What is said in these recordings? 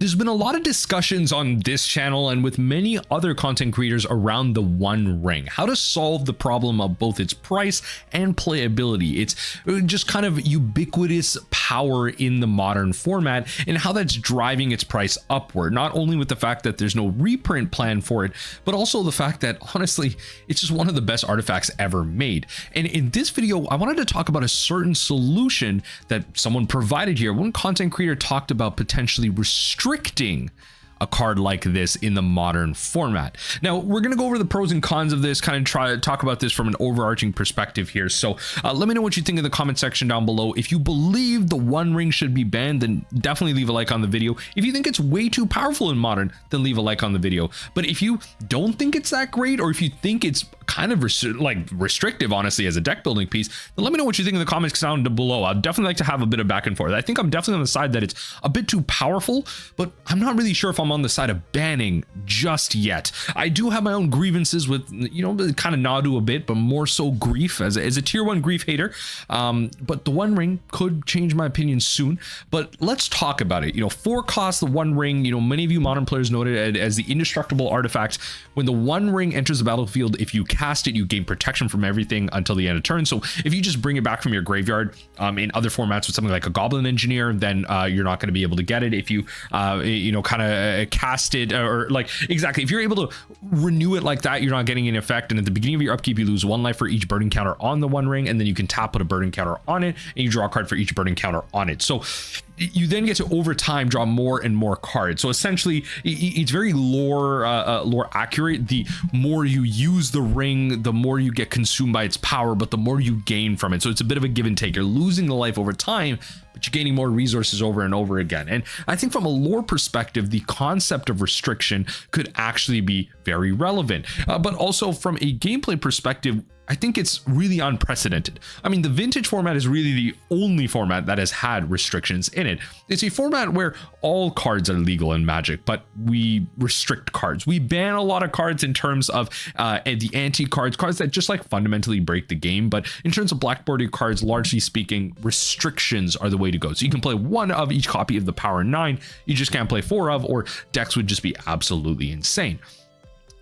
There's been a lot of discussions on this channel and with many other content creators around the One Ring, how to solve the problem of both its price and playability. It's just kind of ubiquitous power in the modern format and how that's driving its price upward, not only with the fact that there's no reprint plan for it, but also the fact that honestly, it's just one of the best artifacts ever made. And in this video, I wanted to talk about a certain solution that someone provided here. One content creator talked about potentially restricting a card like this in the modern format. Now we're going to go over the pros and cons of this, kind of try to talk about this from an overarching perspective here. So let me know what you think in the comment section down below. If you believe the One Ring should be banned, then definitely leave a like on the video. If you think it's way too powerful in modern, then leave a like on the video. But if you don't think it's that great, or if you think it's kind of restrictive, honestly, as a deck building piece, then let me know what you think in the comments down below. I'd definitely like to have a bit of back and forth. I think I'm definitely on the side that it's a bit too powerful, but I'm not really sure if I'm on the side of banning just yet. I do have my own grievances with, you know, kind of Nadu a bit, but more so grief as a tier 1 grief hater. But the One Ring could change my opinion soon. But let's talk about it. You know, 4 cost, the One Ring, you know, many of you modern players noted it as the indestructible artifact. When the One Ring enters the battlefield, if you cast it, you gain protection from everything until the end of turn. So if you just bring it back from your graveyard in other formats with something like a Goblin Engineer, then you're not going to be able to get it. If you you know, kind of cast it, or like exactly, if you're able to renew it like that, you're not getting an effect. And at the beginning of your upkeep, you lose 1 life for each burden counter on the One Ring, and then you can tap, put a burden counter on it, and you draw a card for each burden counter on it. So you then get to over time draw more and more cards. So essentially it's very lore accurate. The more you use the ring, the more you get consumed by its power, but the more you gain from it. So it's a bit of a give and take. You're losing the life over time, but you're gaining more resources over and over again. And I think from a lore perspective, the concept of restriction could actually be very relevant. But also from a gameplay perspective, I think it's really unprecedented. I mean, the vintage format is really the only format that has had restrictions in it. It's a format where all cards are legal in Magic, but we restrict cards. We ban a lot of cards in terms of the anti-cards, cards that just like fundamentally break the game. But in terms of blackboarded cards, largely speaking, restrictions are the way to go. So you can play 1 of each copy of the Power 9. You just can't play 4 of, or decks would just be absolutely insane.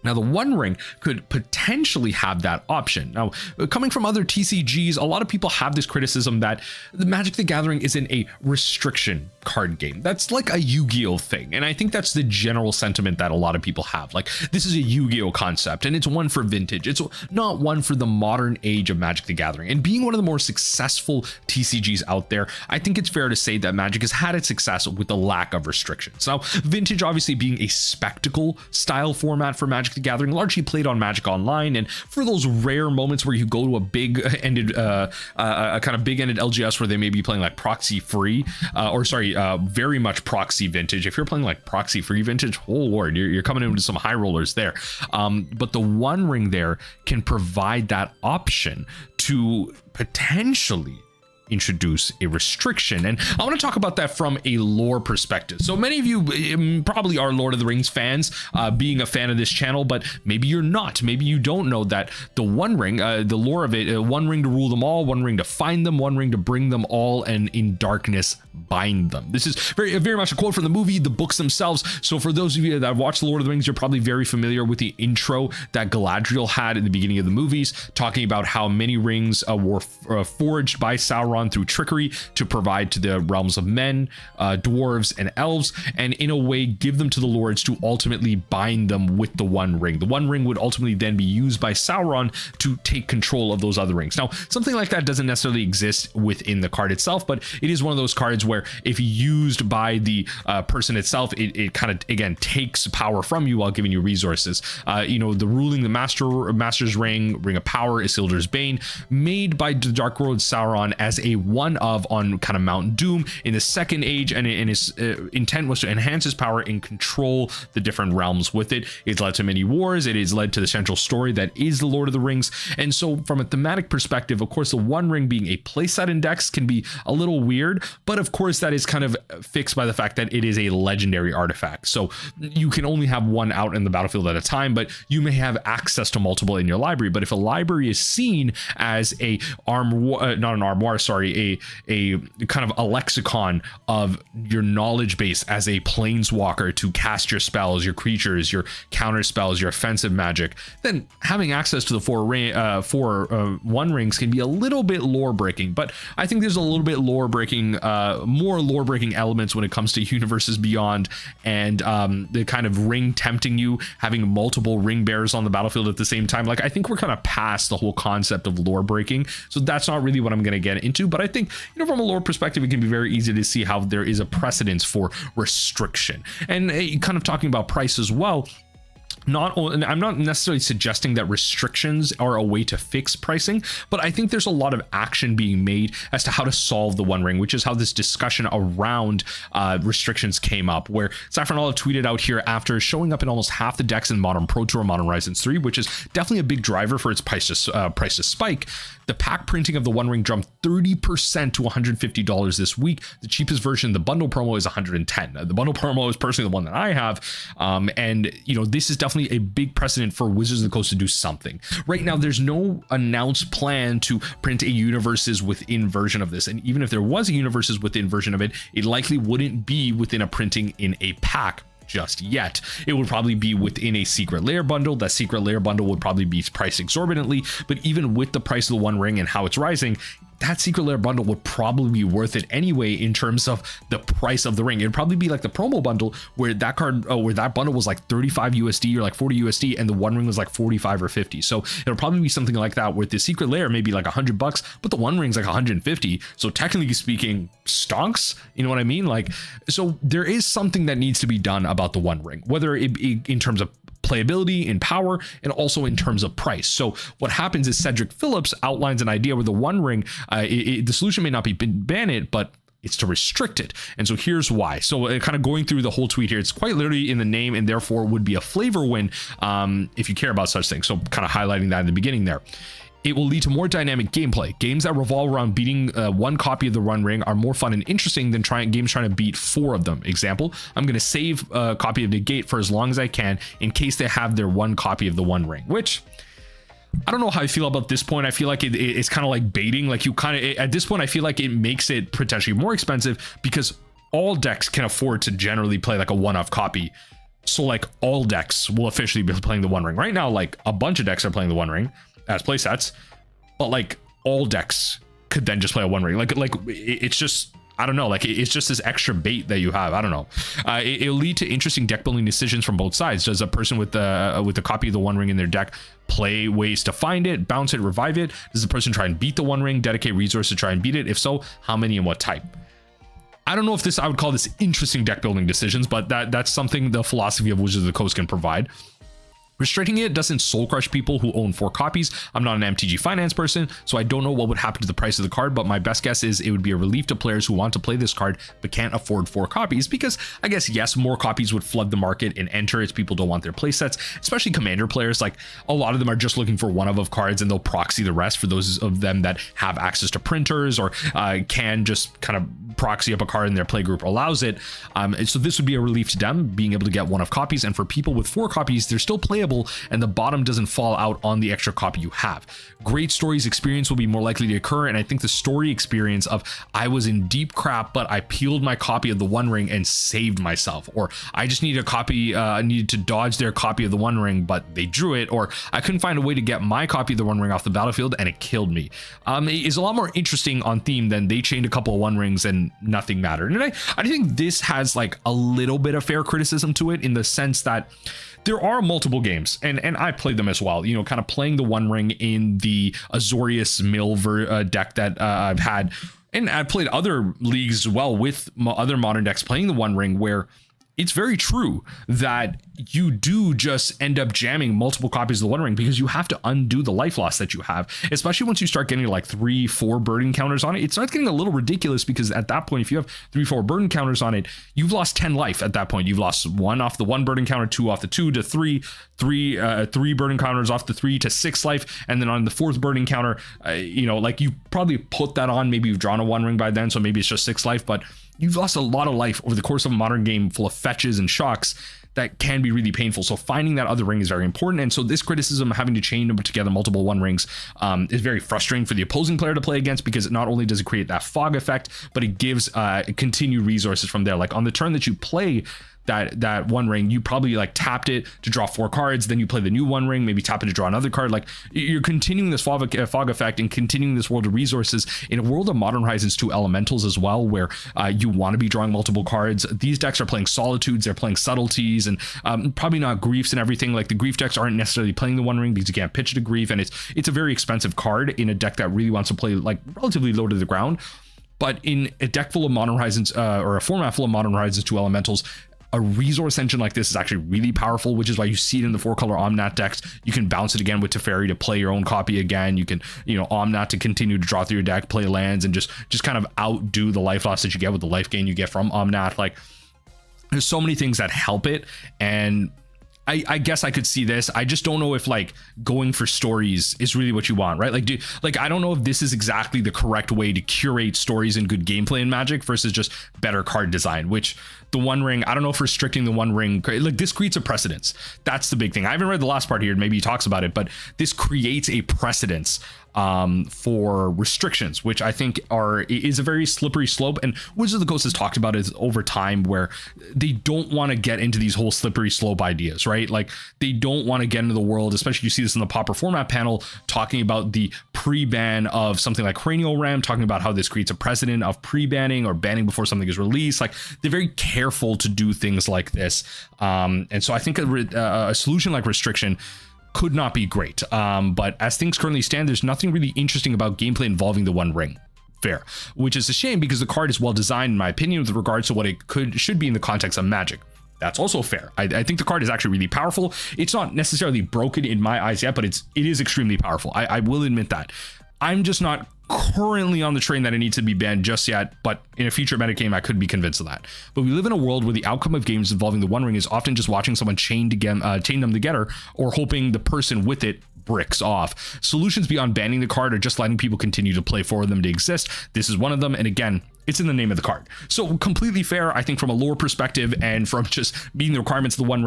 Now, the One Ring could potentially have that option. Now, coming from other TCGs, a lot of people have this criticism that the Magic the Gathering isn't a restriction card game. That's like a Yu-Gi-Oh thing. And I think that's the general sentiment that a lot of people have. Like, this is a Yu-Gi-Oh concept, and it's one for vintage. It's not one for the modern age of Magic the Gathering. And being one of the more successful TCGs out there, I think it's fair to say that Magic has had its success with the lack of restrictions. Now, vintage obviously being a spectacle style format for Magic the Gathering, largely played on Magic Online, and for those rare moments where you go to a big-ended a kind of big-ended LGS where they may be playing like proxy free, very much proxy vintage. If you're playing like proxy free vintage, oh lord, you're coming into some high rollers there. But the One Ring there can provide that option to potentially introduce a restriction. And I want to talk about that from a lore perspective. So many of you probably are Lord of the Rings fans, being a fan of this channel, but maybe you're not. Maybe you don't know that the One Ring, the lore of it, 1 ring to rule them all, 1 ring to find them, 1 ring to bring them all, and in darkness bind them. This is very much a quote from the movie, the books themselves. So for those of you that watch the Lord of the Rings, you're probably very familiar with the intro that Galadriel had in the beginning of the movies, talking about how many rings were forged by Sauron through trickery to provide to the realms of men, dwarves, and elves, and in a way give them to the lords to ultimately bind them with the One Ring. The One Ring would ultimately then be used by Sauron to take control of those other rings. Now, something like that doesn't necessarily exist within the card itself, but it is one of those cards where if used by the person itself, it kind of, again, takes power from you while giving you resources. You know, the ruling the Master's Ring, Ring of Power, Isildur's Bane, made by the Dark Lord Sauron as a 1 of on kind of Mount Doom in the Second Age, and his intent was to enhance his power and control the different realms with it. It's led to many wars. It has led to the central story that is the Lord of the Rings. And so from a thematic perspective, of course, the One Ring being a playset index can be a little weird, but of course that is kind of fixed by the fact that it is a legendary artifact. So you can only have 1 out in the battlefield at a time, but you may have access to multiple in your library. But if a library is seen as a not an armoire, sorry, a kind of a lexicon of your knowledge base as a planeswalker to cast your spells, your creatures, your counter spells, your offensive magic, then having access to the four one rings can be a little bit lore breaking. But I think there's a little bit lore breaking, more lore breaking elements when it comes to Universes Beyond, and the kind of ring tempting you, having multiple ring bearers on the battlefield at the same time. Like, I think we're kind of past the whole concept of lore breaking, so that's not really what I'm going to get into. But I think, you know, from a lore perspective, it can be very easy to see how there is a precedence for restriction. And kind of talking about price as well, I'm not necessarily suggesting that restrictions are a way to fix pricing, but I think there's a lot of action being made as to how to solve the One Ring, which is how this discussion around restrictions came up, where Saffron Olive tweeted out here after showing up in almost half the decks in Modern Pro Tour, Modern Horizons 3, which is definitely a big driver for its price to spike. The pack printing of the One Ring jumped 30% to $150 this week. The cheapest version, the bundle promo, is $110. The bundle promo is personally the one that I have, and you know, this is definitely a big precedent for Wizards of the Coast to do something. Right now, there's no announced plan to print a Universes Within version of this, and even if there was a Universes Within version of it, it likely wouldn't be within a printing in a pack just yet. It would probably be within a secret layer bundle. That secret layer bundle would probably be priced exorbitantly, but even with the price of the One Ring and how it's rising, that secret layer bundle would probably be worth it anyway in terms of the price of the ring. It'd probably be like the promo bundle where that where that bundle was like 35 USD or like 40 USD, and the One Ring was like 45 or 50. So it'll probably be something like that, where the secret layer may be like $100, but the One Ring's like 150. So technically speaking, stonks. You know what I mean? Like, so there is something that needs to be done about the One Ring, whether it in terms of playability, in power, and also in terms of price. So what happens is Cedric Phillips outlines an idea where the One Ring, the solution may not be ban it, but it's to restrict it. And so here's why. So kind of going through the whole tweet here, it's quite literally in the name, and therefore would be a flavor win if you care about such things. So kind of highlighting that in the beginning there. It will lead to more dynamic gameplay. Games that revolve around beating one copy of the One Ring are more fun and interesting than games trying to beat 4 of them. Example, I'm going to save a copy of Negate for as long as I can in case they have their one copy of the One Ring, which I don't know how I feel about this point. I feel like it's kind of like baiting. Like, you kind of, at this point, I feel like it makes it potentially more expensive because all decks can afford to generally play like a one-off copy. So like all decks will officially be playing the One Ring. Right now, like a bunch of decks are playing the One Ring as playsets, but like all decks could then just play a One Ring. Like it's just, I don't know, like it's just this extra bait that you have. I don't know. It'll lead to interesting deck building decisions from both sides. Does a person with a copy of the One Ring in their deck play ways to find it, bounce it, revive it? Does the person try and beat the One Ring, dedicate resources to try and beat it? If so, how many and what type? I don't know if I would call this interesting deck building decisions, but that's something the philosophy of Wizards of the Coast can provide. Restricting it doesn't soul crush people who own 4 copies. I'm not an MTG finance person, so I don't know what would happen to the price of the card, but my best guess is it would be a relief to players who want to play this card but can't afford 4 copies, because I guess, yes, more copies would flood the market and enter as people don't want their play sets, especially Commander players. Like, a lot of them are just looking for one of cards, and they'll proxy the rest for those of them that have access to printers or can just kind of proxy up a card and their play group allows it. So this would be a relief to them, being able to get one of copies, and for people with 4 copies, they're still playable and the bottom doesn't fall out on the extra copy you have. Great stories experience will be more likely to occur, and I think the story experience of I was in deep crap but I peeled my copy of the One Ring and saved myself, or I just needed a copy, I needed to dodge their copy of the One Ring but they drew it, or I couldn't find a way to get my copy of the One Ring off the battlefield and it killed me, is a lot more interesting on theme than they chained a couple of One Rings and nothing mattered. And I think this has like a little bit of fair criticism to it, in the sense that there are multiple games, and I played them as well, you know, kind of playing the One Ring in the Azorius Mill deck that I've had, and I've played other leagues as well with other modern decks playing the One Ring, where it's very true that you do just end up jamming multiple copies of the One Ring because you have to undo the life loss that you have, especially once you start getting like 3-4 burden counters on it. It starts getting a little ridiculous, because at that point, if you have 3-4 burden counters on it, you've lost 10 life at that point. You've lost 1 off the 1 burden counter, 2 off the 2 to 3, 3 burden counters off the 3 to 6 life, and then on the 4th burden counter, you know, like you probably put that on, maybe you've drawn a One Ring by then, so maybe it's just 6 life, but you've lost a lot of life over the course of a modern game full of fetches and shocks that can be really painful. So finding that other ring is very important. And so this criticism of having to chain together multiple one rings is very frustrating for the opposing player to play against, because not only does it create that fog effect, but it gives continued resources from there. Like on the turn that you play that one ring, you probably like tapped it to draw 4 cards, then you play the new one ring, maybe tap it to draw another card. Like you're continuing this fog effect and continuing this world of resources in a world of Modern Horizons 2 elementals as well, where you want to be drawing multiple cards. These decks are playing solitudes, they're playing subtleties, and probably not griefs and everything. Like the grief decks aren't necessarily playing the one ring because you can't pitch it to grief, and it's a very expensive card in a deck that really wants to play like relatively low to the ground. But in a deck full of Modern Horizons or a format full of Modern Horizons 2 elementals, a resource engine like this is actually really powerful, which is why you see it in the 4-color Omnat decks. You can bounce it again with Teferi to play your own copy again. You can, Omnat to continue to draw through your deck, play lands, and just kind of outdo the life loss that you get with the life gain you get from Omnat. Like, there's so many things that help it, and I guess I could see this. I just don't know if like going for stories is really what you want, right? Like, I don't know if this is exactly the correct way to curate stories and good gameplay in Magic versus just better card design, which the one ring, I don't know if restricting the one ring, like this creates a precedence. That's the big thing. I haven't read the last part here, maybe he talks about it, but this creates a precedence for restrictions, which I think is a very slippery slope. And Wizards of the Coast has talked about it over time, where they don't want to get into these whole slippery slope ideas, right? Like they don't want to get into the world, especially you see this in the Pauper format panel, talking about the pre-ban of something like Cranial Ram, talking about how this creates a precedent of pre-banning or banning before something is released. Like they're very careful to do things like this. And so I think a solution like restriction could not be great. But as things currently stand, there's nothing really interesting about gameplay involving the one ring. Fair, which is a shame because the card is well designed, in my opinion, with regards to what it should be in the context of Magic. That's also fair. I think the card is actually really powerful. It's not necessarily broken in my eyes yet, but it is extremely powerful. I will admit that. I'm just not currently on the train that it needs to be banned just yet, but in a future metagame I could be convinced of that. But we live in a world where the outcome of games involving the one ring is often just watching someone chain them together, or hoping the person with it bricks off. Solutions beyond banning the card are just letting people continue to play for them to exist. This is one of them, and again, it's in the name of the card. So completely fair, I think, from a lore perspective and from just meeting the requirements of the one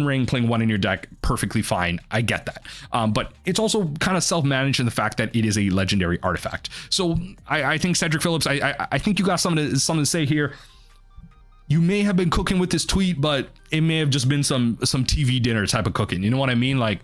ring playing one in your deck, perfectly fine. I get that. But it's also kind of self-managed in the fact that it is a legendary artifact. So I think Cedric Phillips, I think you got something to say here. You may have been cooking with this tweet, but it may have just been some TV dinner type of cooking. You know what I mean? Like,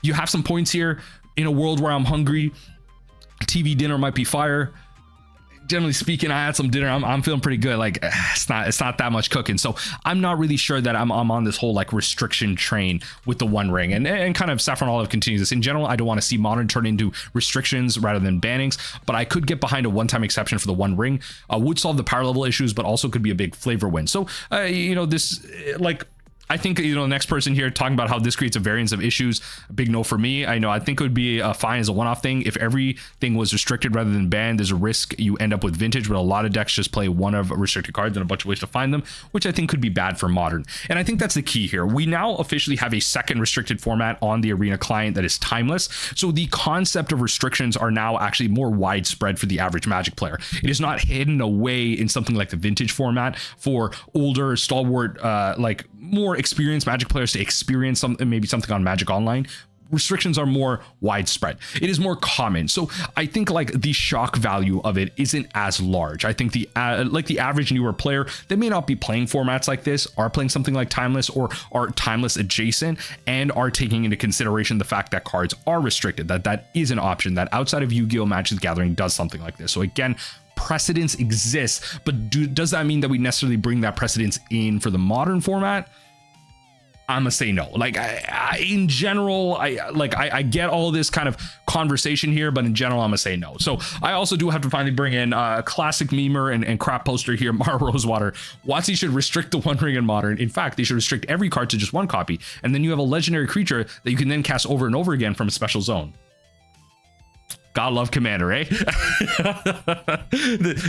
you have some points here. In a world where I'm hungry, TV dinner might be fire. Generally speaking, I had some dinner. I'm feeling pretty good. Like it's not that much cooking. So I'm not really sure that I'm on this whole like restriction train with the one ring. And kind of Saffron Olive continues this. In general, I don't want to see Modern turn into restrictions rather than bannings, but I could get behind a one-time exception for the one ring. Would solve the power level issues, but also could be a big flavor win. So this like, I think, the next person here talking about how this creates a variance of issues, a big no for me. I think it would be fine as a one-off thing. If everything was restricted rather than banned, there's a risk you end up with Vintage, but a lot of decks just play one of restricted cards and a bunch of ways to find them, which I think could be bad for Modern. And I think that's the key here. We now officially have a second restricted format on the Arena client that is timeless. So the concept of restrictions are now actually more widespread for the average Magic player. It is not hidden away in something like the Vintage format for older, stalwart, like more experienced Magic players to experience maybe something on Magic Online. Restrictions are more widespread. It is more common. So I think like the shock value of it isn't as large. I think the average newer player that may not be playing formats like this are playing something like Timeless or are Timeless adjacent and are taking into consideration the fact that cards are restricted, that is an option, that outside of Yu-Gi-Oh! Magic the Gathering does something like this. So again, precedence exists, but does that mean that we necessarily bring that precedence in for the Modern format? I'm gonna say no. Like in general, I get all this kind of conversation here, but in general, I'm gonna say no. So I also do have to finally bring in a classic memer and crap poster here, Mara Rosewater. WotC should restrict the one ring in Modern. In fact, they should restrict every card to just one copy, and then you have a legendary creature that you can then cast over and over again from a special zone. God love Commander, eh?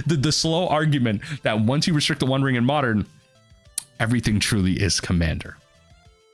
the slow argument that once you restrict the one ring in Modern, everything truly is Commander.